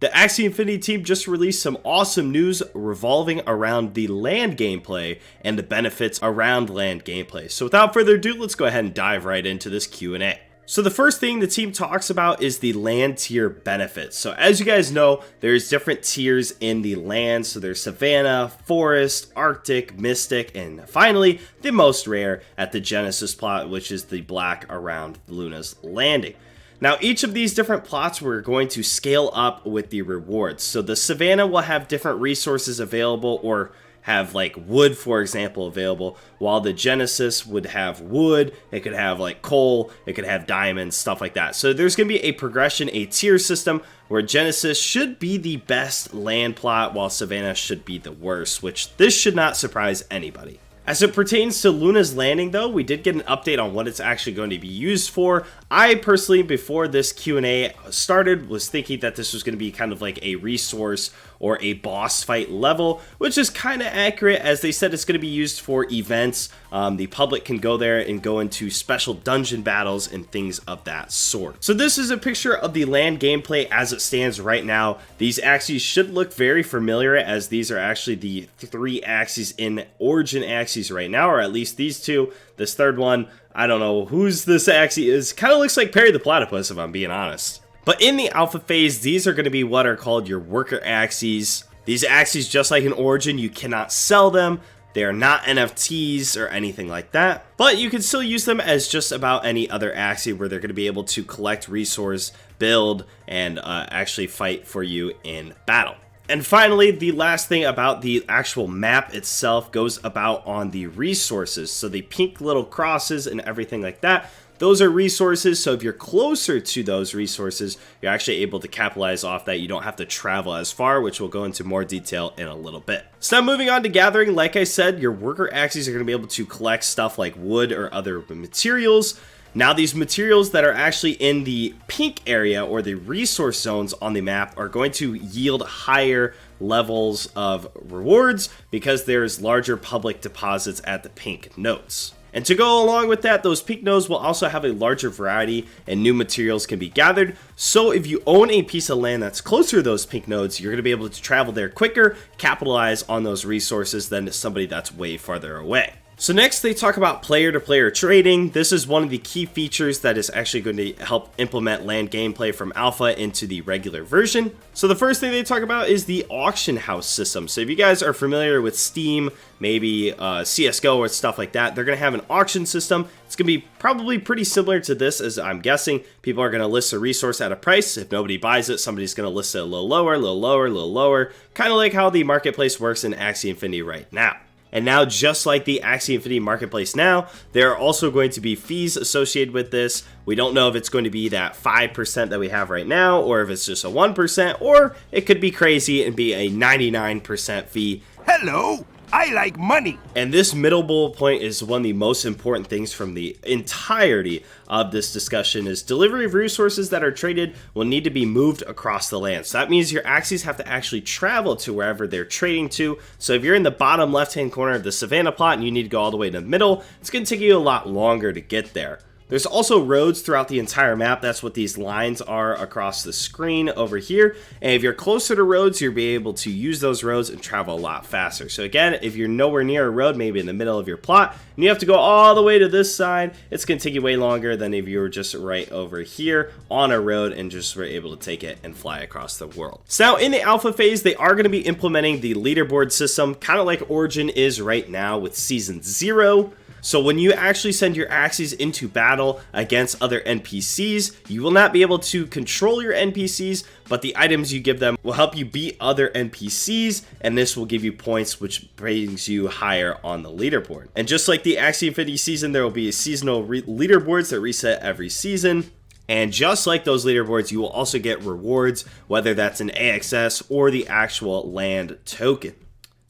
The Axie Infinity team just released some awesome news revolving around the land gameplay and the benefits around land gameplay. So without further ado, let's go ahead and dive right into this Q&A. So the first thing the team talks about is the land tier benefits. So as you guys know, there's different tiers in the land. So there's Savanna, Forest, Arctic, Mystic, and finally the most rare at the Genesis plot, which is the black around Luna's landing. Now, each of these different plots we're going to scale up with the rewards. So the Savanna will have different resources available, or have like wood, for example, available, while the Genesis would have wood, it could have like coal, it could have diamonds, stuff like that. So there's going to be a progression, a tier system, where Genesis should be the best land plot, while Savanna should be the worst, which this should not surprise anybody. As it pertains to Luna's landing though, we did get an update on what it's actually going to be used for. I personally, before this Q&A started, was thinking that this was going to be kind of like a resource or a boss fight level, which is kind of accurate, as they said it's going to be used for events. The public can go there and go into special dungeon battles and things of that sort. So this is a picture of the land gameplay as it stands right now. These Axies should look very familiar, as these are actually the 3 Axies in Origin Axies right now, or at least these 2. This third one, I don't know whose this Axie is. Kind of looks like Perry the Platypus, if I'm being honest. But in the alpha phase, these are going to be what are called your worker Axies. These Axies, just like in Origin, you cannot sell them. They are not NFTs or anything like that, but you can still use them as just about any other Axie, where they're going to be able to collect resource, build, and actually fight for you in battle. And finally, the last thing about the actual map itself goes about on the resources. So the pink little crosses and everything like that, those are resources. So if you're closer to those resources, you're actually able to capitalize off that. You don't have to travel as far, which we'll go into more detail in a little bit. So now moving on to gathering, like I said, your worker Axies are going to be able to collect stuff like wood or other materials. Now these materials that are actually in the pink area, or the resource zones on the map, are going to yield higher levels of rewards because there's larger public deposits at the pink nodes. And to go along with that, those pink nodes will also have a larger variety and new materials can be gathered. So if you own a piece of land that's closer to those pink nodes, you're going to be able to travel there quicker, capitalize on those resources than somebody that's way farther away. So next they talk about player-to-player trading. This is one of the key features that is actually going to help implement land gameplay from alpha into the regular version. So the first thing they talk about is the auction house system. So if you guys are familiar with Steam, maybe CSGO or stuff like that, they're going to have an auction system. It's going to be probably pretty similar to this, as I'm guessing. People are going to list a resource at a price. If nobody buys it, somebody's going to list it a little lower, a little lower, a little lower. Kind of like how the marketplace works in Axie Infinity right now. And now, just like the Axie Infinity Marketplace now, there are also going to be fees associated with this. We don't know if it's going to be that 5% that we have right now, or if it's just a 1%, or it could be crazy and be a 99% fee. Hello, I like money. And this middle bullet point is one of the most important things from the entirety of this discussion, is delivery of resources that are traded will need to be moved across the land. So that means your Axies have to actually travel to wherever they're trading to. So if you're in the bottom left-hand corner of the Savanna plot and you need to go all the way to the middle, it's going to take you a lot longer to get there. There's also roads throughout the entire map. That's what these lines are across the screen over here. And if you're closer to roads, you'll be able to use those roads and travel a lot faster. So again, if you're nowhere near a road, maybe in the middle of your plot, and you have to go all the way to this side, it's going to take you way longer than if you were just right over here on a road and just were able to take it and fly across the world. So now in the alpha phase, they are going to be implementing the leaderboard system, kind of like Origin is right now with Season 0. So when you actually send your Axies into battle against other NPCs, you will not be able to control your NPCs, but the items you give them will help you beat other NPCs, and this will give you points, which brings you higher on the leaderboard. And just like the Axie Infinity season, there will be seasonal leaderboards that reset every season. And just like those leaderboards, you will also get rewards, whether that's an AXS or the actual land token.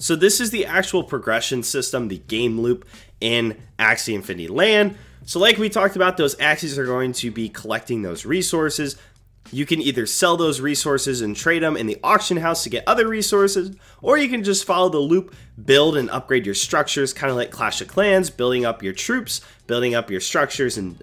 So this is the actual progression system, the game loop in Axie Infinity Land. So like we talked about, those Axies are going to be collecting those resources. You can either sell those resources and trade them in the auction house to get other resources, or you can just follow the loop, build and upgrade your structures, kind of like Clash of Clans, building up your troops, building up your structures, and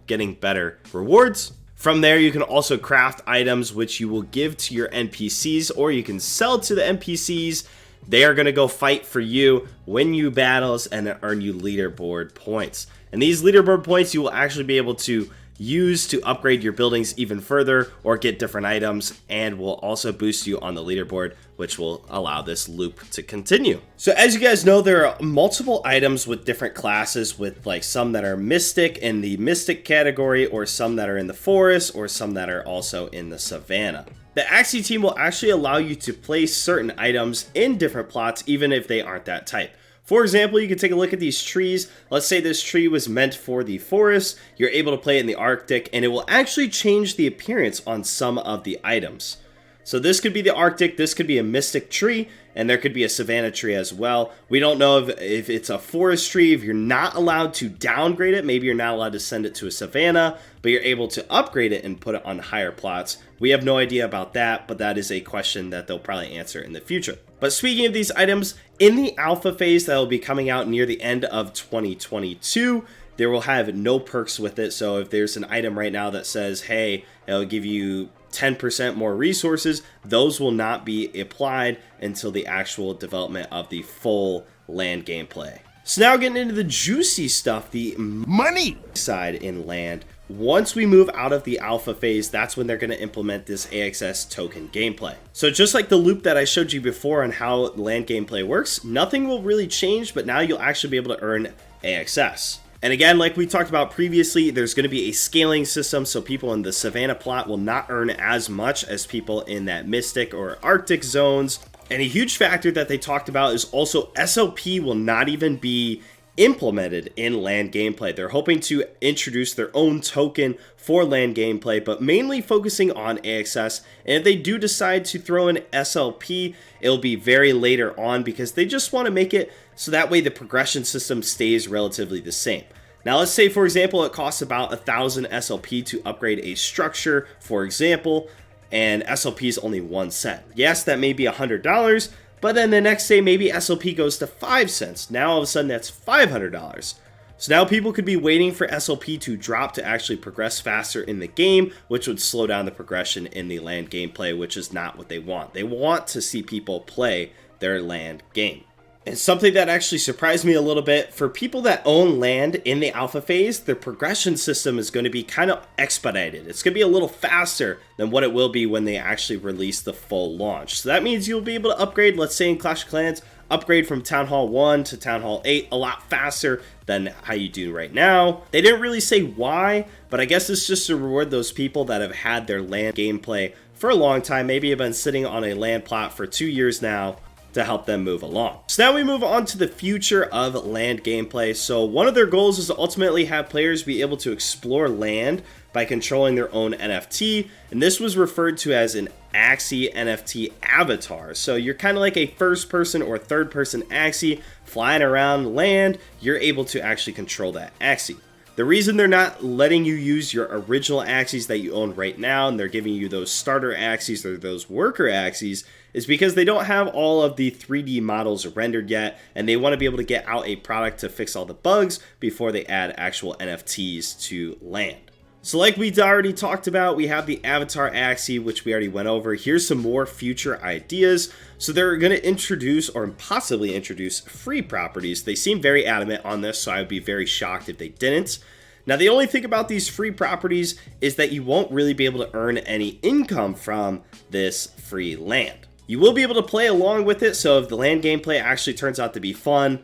getting better rewards. From there, you can also craft items which you will give to your NPCs, or you can sell to the NPCs. They are going to go fight for you, win you battles, and earn you leaderboard points. And these leaderboard points you will actually be able to use to upgrade your buildings even further or get different items, and will also boost you on the leaderboard, which will allow this loop to continue. So as you guys know, there are multiple items with different classes, with like some that are mystic in the mystic category, or some that are in the forest, or some that are also in the savannah. The Axie team will actually allow you to place certain items in different plots even if they aren't that type. For example, you can take a look at these trees. Let's say this tree was meant for the forest. You're able to play it in the Arctic, and it will actually change the appearance on some of the items. So this could be the Arctic, this could be a mystic tree, and there could be a savanna tree as well. We don't know if it's a forest tree, if you're not allowed to downgrade it. Maybe you're not allowed to send it to a savanna, but you're able to upgrade it and put it on higher plots. We have no idea about that, but that is a question that they'll probably answer in the future. But speaking of these items, in the alpha phase that will be coming out near the end of 2022, there will have no perks with it. So if there's an item right now that says, hey, it'll give you 10% more resources, those will not be applied until the actual development of the full land gameplay. So now getting into the juicy stuff, the Money! side in land. Once we move out of the alpha phase, that's when they're going to implement this AXS token gameplay. So just like the loop that I showed you before on how land gameplay works, nothing will really change, but now you'll actually be able to earn AXS. And again, like we talked about previously, there's going to be a scaling system, so people in the Savannah plot will not earn as much as people in that Mystic or Arctic zones. And a huge factor that they talked about is also SLP will not even be implemented in land gameplay. They're hoping to introduce their own token for land gameplay, but mainly focusing on AXS. And if they do decide to throw in SLP, it'll be very later on, because they just want to make it so that way the progression system stays relatively the same. Now let's say, for example, it costs about 1,000 SLP to upgrade a structure, for example, and SLP is only 1 cent. Yes, that may be $100, but then the next day, maybe SLP goes to 5 cents. Now all of a sudden that's $500. So now people could be waiting for SLP to drop to actually progress faster in the game, which would slow down the progression in the land gameplay, which is not what they want. They want to see people play their land game. And something that actually surprised me a little bit, for people that own land in the alpha phase, their progression system is going to be kind of expedited. It's going to be a little faster than what it will be when they actually release the full launch. So that means you'll be able to upgrade, let's say in Clash of Clans, upgrade from Town Hall 1 to Town Hall 8 a lot faster than how you do right now. They didn't really say why, but I guess it's just to reward those people that have had their land gameplay for a long time, maybe have been sitting on a land plot for 2 years now, to help them move along. So now we move on to the future of land gameplay. So one of their goals is to ultimately have players be able to explore land by controlling their own NFT, and this was referred to as an Axie NFT avatar. So you're kind of like a first person or third person Axie flying around land. You're able to actually control that Axie. The reason they're not letting you use your original Axies that you own right now, and they're giving you those starter Axies or those worker Axies, is because they don't have all of the 3D models rendered yet, and they want to be able to get out a product to fix all the bugs before they add actual NFTs to land. So like we already talked about, we have the Avatar Axie, which we already went over. Here's some more future ideas. So they're going to introduce, or possibly introduce, free properties. They seem very adamant on this, so I would be very shocked if they didn't. Now, the only thing about these free properties is that you won't really be able to earn any income from this free land. You will be able to play along with it, so if the land gameplay actually turns out to be fun,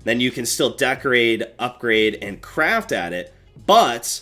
then you can still decorate, upgrade, and craft at it, but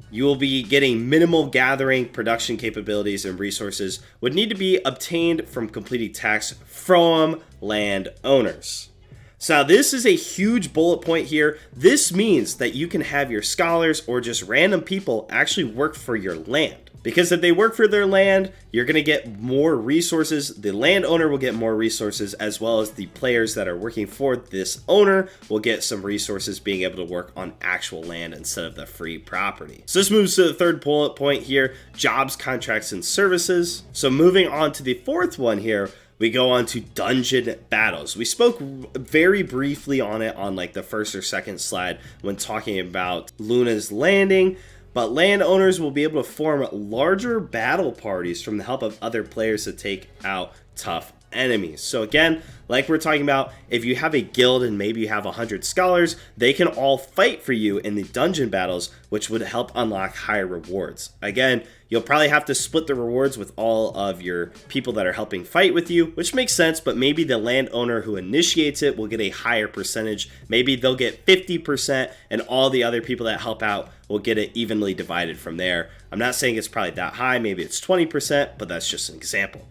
you will be getting minimal gathering, production capabilities, and resources would need to be obtained from completing tasks from landowners. So now this is a huge bullet point here. This means that you can have your scholars or just random people actually work for your land. Because if they work for their land, you're going to get more resources. The landowner will get more resources, as well as the players that are working for this owner will get some resources being able to work on actual land instead of the free property. So this moves to the third bullet point here, jobs, contracts, and services. So moving on to the fourth one here, we go on to dungeon battles. We spoke very briefly on it on like the first or second slide when talking about Luna's Landing. but landowners will be able to form larger battle parties from the help of other players to take out tough enemies. So again, like we're talking about, if you have a guild and maybe you have 100 scholars, they can all fight for you in the dungeon battles, which would help unlock higher rewards. Again, you'll probably have to split the rewards with all of your people that are helping fight with you, which makes sense, but maybe the landowner who initiates it will get a higher percentage. Maybe they'll get 50% and all the other people that help out will get it evenly divided from there. I'm not saying it's probably that high, maybe it's 20%, but that's just an example.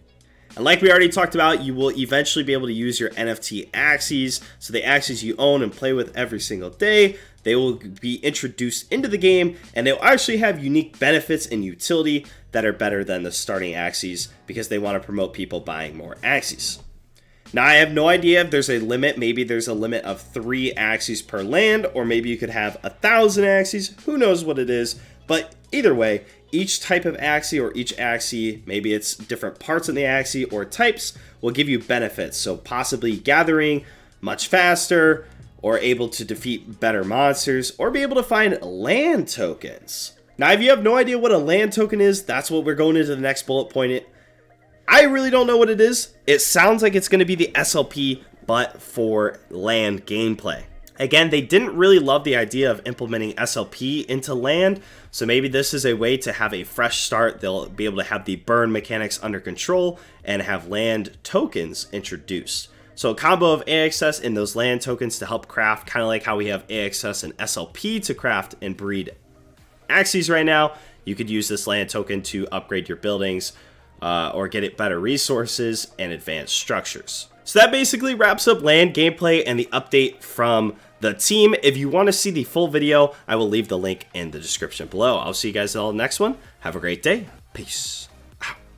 And like we already talked about, you will eventually be able to use your NFT Axies. So the Axies you own and play with every single day, they will be introduced into the game, and they'll actually have unique benefits and utility that are better than the starting Axies because they want to promote people buying more Axies. Now, I have no idea if there's a limit. Maybe there's a limit of 3 Axies per land, or maybe you could have 1,000 Axies. Who knows what it is? But either way, each type of Axie or each Axie, maybe it's different parts of the Axie or types, will give you benefits. So possibly gathering much faster, or able to defeat better monsters, or be able to find land tokens. Now, if you have no idea what a land token is, that's what we're going into the next bullet point. I really don't know what it is. It sounds like it's going to be the SLP, but for land gameplay. Again, they didn't really love the idea of implementing SLP into land, so maybe this is a way to have a fresh start. They'll be able to have the burn mechanics under control and have land tokens introduced. So a combo of AXS and those land tokens to help craft, kind of like how we have AXS and SLP to craft and breed Axies right now. You could use this land token to upgrade your buildings or get it better resources and advanced structures. So that basically wraps up land gameplay and the update from the team. If you want to see the full video, I will leave the link in the description below. I'll see you guys all in the next one. Have a great day. Peace.